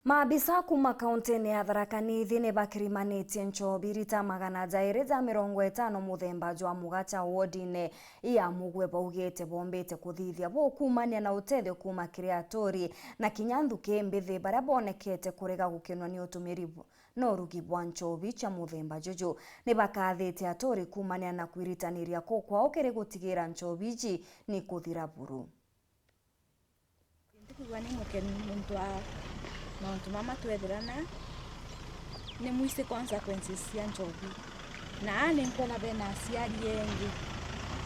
Maabisa kuma kauntini ya Tharaka Nithi ni bakirimanĩtie njobi rita 250 muthemba jwa mugacha wodine ya Mugwe baugite bombete kuthithia bo kumania na utethio kuma kiri atori na kinyanthuki mbithi baria bonekete kurega gukenwa ni utumiri no rugi bwa njobi cha muthemba juju ni bakathite atori kumania na kwiritaniria kwao kiri gutigira njobi ji ni kuthira buru. Mauntu mama twethirana ni muise consequences cia njobi na ni nkona bena aciari engi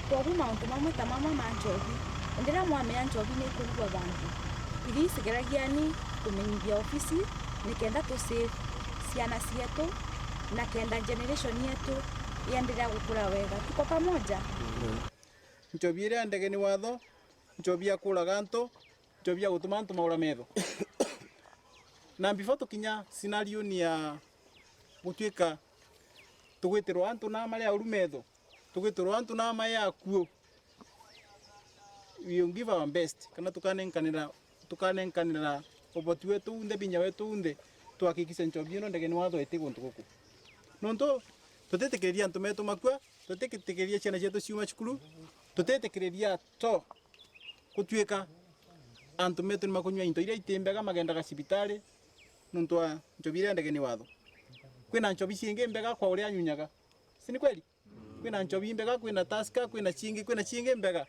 koguo mauntu mamwe ta mama ma njobi ndira mwamea njobi ni kurugwa bantu iri sigeragia ni kumenyithia ofisi ni kenda tu save ciana cietu na kenda generation yetu iendelea gukura wega tuko pamoja. Njobi ira ndege ni watho, njobi ya kuraga antu, njobi ya gutuma antu maura metho. Na before tukinya scenario ni ya gutuika tugwitirwo antu na mari auru metho, tugwitirwo antu na maya kuo, we will give our best kana tukanenkanira oboti wetu unde binya wetu unde twakikise njobi no ndege ni watho etigo ntuguku nonto tutetekereria antu metu makwa, tutetekereria ciana cietu ciuma cukuru, tutetekereria to gutuika antu metu ni makunywa into iria itembega magendaga cibitari nonto njobi ira ndege ni watho. Kwina njobi ciingi mbega kwa uria anyunyaga, si ni kweli? Kwina njobi mbega, kwina taska, kwina ciingi mbega.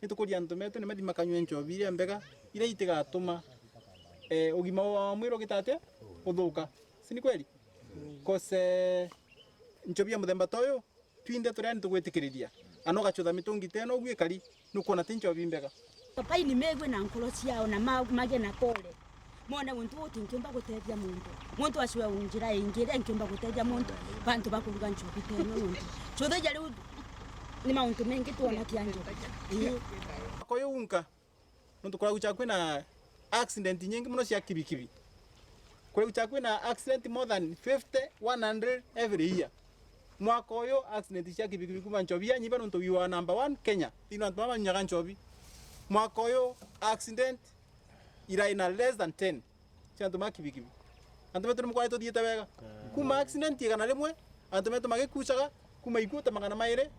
Nitukuria antu metu ni mathi makanywa njobi ira mbega ira itigatuma ugima wa mwiro gitate uthuka, si ni kweli? Kose njobi ya muthemba toyo twinde turia nitugwitikiriria anoga chutha mitungi teno ugwe kari nukuona ti njobi mbega. Papai ni megwe na nkolo ciao na mage na pole mona muntu wote nkiomba gutethia muntu aciwe unjira ingire nkiomba gutethia muntu bantu bakuruga njobi teno muntu chutha riu ni mauntu mengi tuona kianjo koyo unka nuntu kwa gucha kwina accident nyingi muno cia kibikibi, kwa gucha kwina accident more than 100 every year. Mwaka uyu accident cia kibikibi kuma njobi ya nyiba nuntu we were number 1 Kenya ino antu mama nyaga njobi. Mwaka uyu accident ira ina less than 10 cia antu makibikibi. Antu metu mkwale tuthiete wega kuma accident igana rimwe antu metu magikucaga kuma ikuta magana maire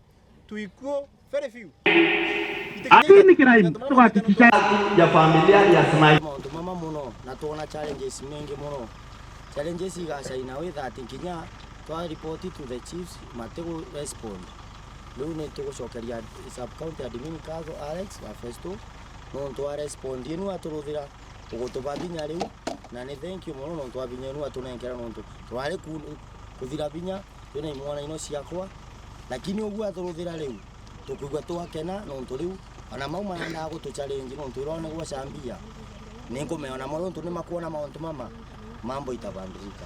tuikuo very few. Atini crime tukahakikisha ya familia ya Sniper maundu mama muno na tuona challenges mingi muno. Challenges igacaina with that kinya twa report to the chiefs matego respond riu ni tugucokeria sub county admin Kago Alex wa Festo no twa respond inu aturuthira ugutubathinya riu na ni thank you muno no twabinya inu atunenkera no twari kuthira binya twina imwana ino ciakwa lakini ugu aturuthira riu tukugwa twakena no riu ona mauma na gutu challenge no turone gwa cambia ningumeona muno ni makuona mauntu mama mambo itabandika.